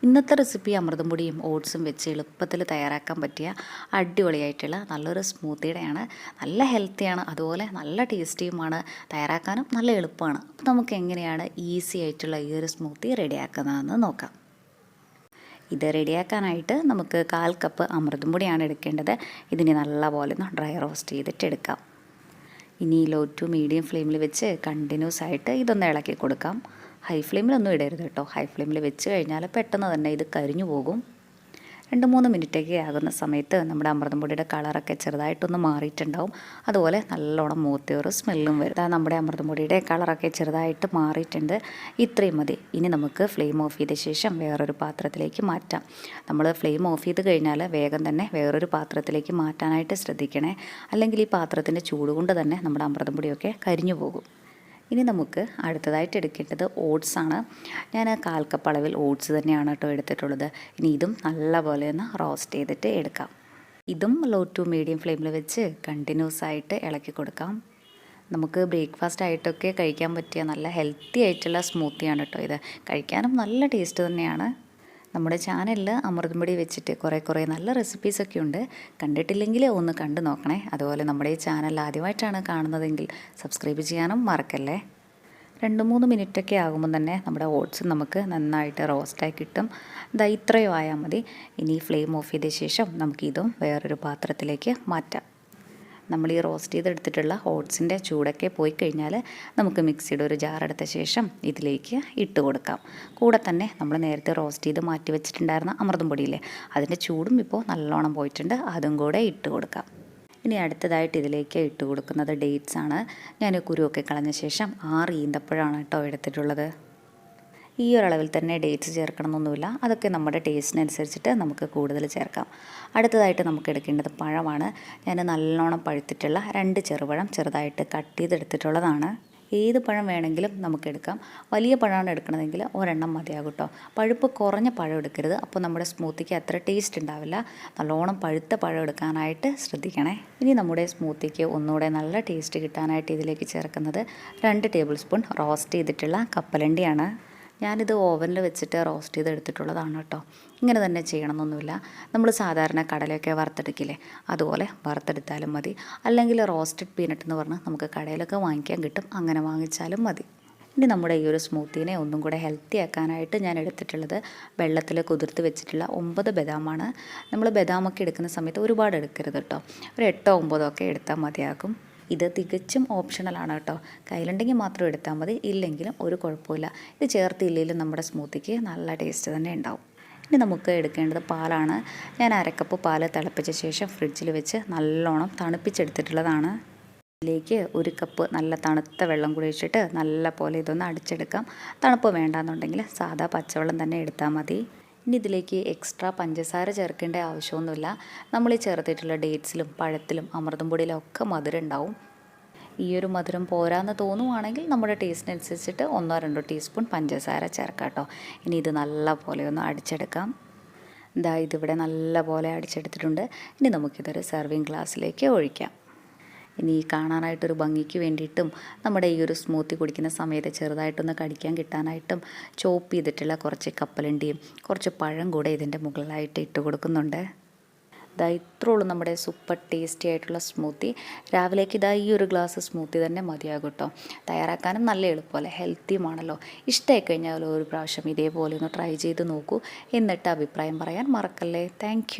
ഇന്നത്തെ റെസിപ്പി അമൃതം പൊടിയും ഓട്സും വെച്ച് എളുപ്പത്തിൽ തയ്യാറാക്കാൻ പറ്റിയ അടിപൊളിയായിട്ടുള്ള നല്ലൊരു സ്മൂത്തിയുടെയാണ്. നല്ല ഹെൽത്തിയാണ്, അതുപോലെ നല്ല ടേസ്റ്റിയുമാണ്. തയ്യാറാക്കാനും നല്ല എളുപ്പമാണ്. അപ്പോൾ നമുക്ക് എങ്ങനെയാണ് ഈസി ആയിട്ടുള്ള ഈ ഒരു സ്മൂത്തി റെഡിയാക്കുന്നതെന്ന് നോക്കാം. ഇത് റെഡിയാക്കാനായിട്ട് നമുക്ക് 1/4 കപ്പ് അമൃതം പൊടിയാണ് എടുക്കേണ്ടത്. ഇതിനെ നല്ലപോലെ ഒന്ന് ഡ്രൈ റോസ്റ്റ് ചെയ്തിട്ട് എടുക്കാം. ഇനി ലോ ടു മീഡിയം ഫ്ലെയിമിൽ വെച്ച് കണ്ടിന്യൂസ് ആയിട്ട് ഇതൊന്ന് ഇളക്കി കൊടുക്കാം. ഹൈ ഫ്ലെയിമിലൊന്നും ഇടരുത് കേട്ടോ. ഹൈ ഫ്ലെയിമിൽ വെച്ച് കഴിഞ്ഞാൽ പെട്ടെന്ന് തന്നെ ഇത് കരിഞ്ഞു പോകും. 2-3 മിനിറ്റൊക്കെ ആകുന്ന സമയത്ത് നമ്മുടെ അമൃതം പൊടിയുടെ കളറൊക്കെ ചെറുതായിട്ടൊന്ന് മാറിയിട്ടുണ്ടാവും. അതുപോലെ നല്ലോണം മൂത്തേറ് സ്മെല്ലും വരും. നമ്മുടെ അമൃതം പൊടിയുടെ കളറൊക്കെ ചെറുതായിട്ട് മാറിയിട്ടുണ്ട്. ഇത്രയും മതി. ഇനി നമുക്ക് ഫ്ലെയിം ഓഫ് ചെയ്ത ശേഷം വേറൊരു പാത്രത്തിലേക്ക് മാറ്റാം. നമ്മൾ ഫ്ലെയിം ഓഫ് ചെയ്ത് കഴിഞ്ഞാൽ വേഗം തന്നെ വേറൊരു പാത്രത്തിലേക്ക് മാറ്റാനായിട്ട് ശ്രദ്ധിക്കണേ. അല്ലെങ്കിൽ ഈ പാത്രത്തിൻ്റെ ചൂട് കൊണ്ട് തന്നെ നമ്മുടെ അമൃതം പൊടിയൊക്കെ കരിഞ്ഞു പോകും. ഇനി നമുക്ക് അടുത്തതായിട്ട് എടുക്കേണ്ടത് ഓട്സാണ്. ഞാൻ 1/4 കപ്പ് അളവിൽ ഓട്സ് തന്നെയാണ് കേട്ടോ എടുത്തിട്ടുള്ളത്. ഇനി ഇതും നല്ലപോലെ ഒന്ന് റോസ്റ്റ് ചെയ്തിട്ട് എടുക്കാം. ഇതും ലോ ടു മീഡിയം ഫ്ലെയിമിൽ വെച്ച് കണ്ടിന്യൂസ് ആയിട്ട് ഇളക്കി കൊടുക്കാം. നമുക്ക് ബ്രേക്ക്ഫാസ്റ്റ് ആയിട്ടൊക്കെ കഴിക്കാൻ പറ്റിയ നല്ല ഹെൽത്തി ആയിട്ടുള്ള സ്മൂത്തിയാണ് കേട്ടോ ഇത്. കഴിക്കാനും നല്ല ടേസ്റ്റ് തന്നെയാണ്. നമ്മുടെ ചാനലിൽ അമൃതം പൊടി വെച്ചിട്ട് കുറേ നല്ല റെസിപ്പീസൊക്കെ ഉണ്ട്. കണ്ടിട്ടില്ലെങ്കിൽ ഒന്ന് കണ്ടു നോക്കണേ. അതുപോലെ നമ്മുടെ ഈ ചാനൽ ആദ്യമായിട്ടാണ് കാണുന്നതെങ്കിൽ സബ്സ്ക്രൈബ് ചെയ്യാനും മറക്കല്ലേ. 2-3 മിനിറ്റൊക്കെ ആകുമ്പോൾ തന്നെ നമ്മുടെ ഓട്സ് നമുക്ക് നന്നായിട്ട് റോസ്റ്റായി കിട്ടും. ഇത്രയും ആയാൽ മതി. ഇനി ഫ്ലെയിം ഓഫ് ചെയ്ത ശേഷം നമുക്കിതും വേറൊരു പാത്രത്തിലേക്ക് മാറ്റാം. നമ്മൾ ഈ റോസ്റ്റ് ചെയ്തെടുത്തിട്ടുള്ള ഓട്സിൻ്റെ ചൂടൊക്കെ പോയി കഴിഞ്ഞാൽ നമുക്ക് മിക്സിയുടെ ഒരു ജാർ എടുത്ത ശേഷം ഇതിലേക്ക് ഇട്ട് കൊടുക്കാം. കൂടെ തന്നെ നമ്മൾ നേരത്തെ റോസ്റ്റ് ചെയ്ത് മാറ്റി വെച്ചിട്ടുണ്ടായിരുന്ന അമൃതം പൊടിയില്ലേ, അതിൻ്റെ ചൂടും ഇപ്പോൾ നല്ലോണം പോയിട്ടുണ്ട്. അതും കൂടെ ഇട്ട് കൊടുക്കാം. ഇനി അടുത്തതായിട്ട് ഇതിലേക്ക് ഇട്ട് കൊടുക്കുന്നത് ഡേറ്റ്സ് ആണ്. ഞാൻ കുരുവൊക്കെ കളഞ്ഞ ശേഷം 6 ഈന്തപ്പഴമാണ് കേട്ടോ എടുത്തിട്ടുള്ളത്. ഈ ഒരളവിൽ തന്നെ ഡേറ്റ്സ് ചേർക്കണമെന്നൊന്നുമില്ല. അതൊക്കെ നമ്മുടെ ടേസ്റ്റിനനുസരിച്ചിട്ട് നമുക്ക് കൂടുതൽ ചേർക്കാം. അടുത്തതായിട്ട് നമുക്ക് എടുക്കേണ്ടത് പഴമാണ്. ഞാൻ നല്ലോണം പഴുത്തിട്ടുള്ള 2 ചെറുപഴം ചെറുതായിട്ട് കട്ട് ചെയ്തെടുത്തിട്ടുള്ളതാണ്. ഏത് പഴം വേണമെങ്കിലും നമുക്കെടുക്കാം. വലിയ പഴമാണ് എടുക്കണമെങ്കിൽ ഒരെണ്ണം മതിയാകും കേട്ടോ. പഴുപ്പ് കുറഞ്ഞ പഴം എടുക്കരുത്. അപ്പോൾ നമ്മുടെ സ്മൂത്തിക്ക് അത്ര ടേസ്റ്റ് ഉണ്ടാവില്ല. നല്ലോണം പഴുത്ത പഴം എടുക്കാനായിട്ട് ശ്രദ്ധിക്കണേ. ഇനി നമ്മുടെ സ്മൂത്തിക്ക് ഒന്നുകൂടെ നല്ല ടേസ്റ്റ് കിട്ടാനായിട്ട് ഇതിലേക്ക് ചേർക്കുന്നത് 2 ടേബിൾ സ്പൂൺ റോസ്റ്റ് ചെയ്തിട്ടുള്ള കപ്പലണ്ടിയാണ്. ഞാനിത് ഓവനിൽ വെച്ചിട്ട് റോസ്റ്റ് ചെയ്തെടുത്തിട്ടുള്ളതാണ് കേട്ടോ. ഇങ്ങനെ തന്നെ ചെയ്യണമെന്നൊന്നുമില്ല. നമ്മൾ സാധാരണ കടലയൊക്കെ വറുത്തെടുക്കില്ലേ, അതുപോലെ വറുത്തെടുത്താലും മതി. അല്ലെങ്കിൽ റോസ്റ്റഡ് പീനട്ട് എന്ന് പറഞ്ഞ് നമുക്ക് കടയിലൊക്കെ വാങ്ങിക്കാൻ കിട്ടും. അങ്ങനെ വാങ്ങിച്ചാലും മതി. ഇനി നമ്മുടെ ഈ ഒരു സ്മൂത്തീനെ ഒന്നും കൂടെ ഹെൽത്തി ആക്കാനായിട്ട് ഞാൻ എടുത്തിട്ടുള്ളത് വെള്ളത്തിൽ കുതിർത്ത് വെച്ചിട്ടുള്ള 9 ബദാമാണ്. നമ്മൾ ബദാമൊക്കെ എടുക്കുന്ന സമയത്ത് ഒരുപാട് എടുക്കരുത് കേട്ടോ. ഒരു 8-9 ഒക്കെ എടുത്താൽ മതിയാകും. ഇത് തികച്ചും ഓപ്ഷണലാണ് കേട്ടോ. കയ്യിലുണ്ടെങ്കിൽ മാത്രം എടുത്താൽ മതി, ഇല്ലെങ്കിലും ഒരു കുഴപ്പമില്ല. ഇത് ചേർത്തില്ലെങ്കിലും നമ്മുടെ സ്മൂത്തിക്ക് നല്ല ടേസ്റ്റ് തന്നെ ഉണ്ടാവും. ഇനി നമുക്ക് എടുക്കേണ്ടത് പാലാണ്. ഞാൻ 1/2 കപ്പ് പാല് തിളപ്പിച്ച ശേഷം ഫ്രിഡ്ജിൽ വെച്ച് നല്ലോണം തണുപ്പിച്ചെടുത്തിട്ടുള്ളതാണ്. ഇതിലേക്ക് 1 കപ്പ് നല്ല തണുത്ത വെള്ളം കൂടി ഒഴിച്ചിട്ട് നല്ല പോലെ ഇതൊന്ന് അടിച്ചെടുക്കാം. തണുപ്പ് വേണ്ടാന്നുണ്ടെങ്കിൽ സാധാ പച്ചവെള്ളം തന്നെ എടുത്താൽ മതി. ഇനി ഇതിലേക്ക് എക്സ്ട്രാ പഞ്ചസാര ചേർക്കേണ്ട ആവശ്യമൊന്നുമില്ല. നമ്മൾ ഈ ചേർത്തിട്ടുള്ള ഡേറ്റ്സിലും പഴത്തിലും അമൃതം പൊടിയിലും ഒക്കെ മധുരം ഉണ്ടാവും. ഈ ഒരു മധുരം പോരാന്ന് തോന്നുവാണെങ്കിൽ നമ്മുടെ ടേസ്റ്റിനനുസരിച്ചിട്ട് 1-2 ടീസ്പൂൺ പഞ്ചസാര ചേർക്കാം കേട്ടോ. ഇനി ഇത് നല്ല പോലെ ഒന്ന് അടിച്ചെടുക്കാം. ഇതിവിടെ നല്ല പോലെ അടിച്ചെടുത്തിട്ടുണ്ട്. ഇനി നമുക്കിതൊരു സെർവിങ് ഗ്ലാസ്സിലേക്ക് ഒഴിക്കാം. ഇനി കാണാനായിട്ടൊരു ഭംഗിക്ക് വേണ്ടിയിട്ടും നമ്മുടെ ഈ ഒരു സ്മൂത്തി കുടിക്കുന്ന സമയത്ത് ചെറുതായിട്ടൊന്ന് കടിക്കാൻ കിട്ടാനായിട്ടും ചോപ്പ് ചെയ്തിട്ടുള്ള കുറച്ച് കപ്പലണ്ടിയും കുറച്ച് പഴം കൂടെ ഇതിൻ്റെ മുകളിലായിട്ട് ഇട്ട് കൊടുക്കുന്നുണ്ട്. ഇത്രേ ഉള്ളൂ നമ്മുടെ സൂപ്പർ ടേസ്റ്റി ആയിട്ടുള്ള സ്മൂത്തി. രാവിലേക്ക് ഈ ഒരു ഗ്ലാസ് സ്മൂത്തി തന്നെ മതിയാകും കേട്ടോ. തയ്യാറാക്കാനും നല്ല എളുപ്പമല്ലേ, ഹെൽത്തിയുമാണല്ലോ. ഇഷ്ടമായി കഴിഞ്ഞാൽ ഒരു പ്രാവശ്യം ഇതേപോലെ ഒന്ന് ട്രൈ ചെയ്ത് നോക്കൂ. എന്നിട്ട് അഭിപ്രായം പറയാൻ മറക്കല്ലേ. താങ്ക്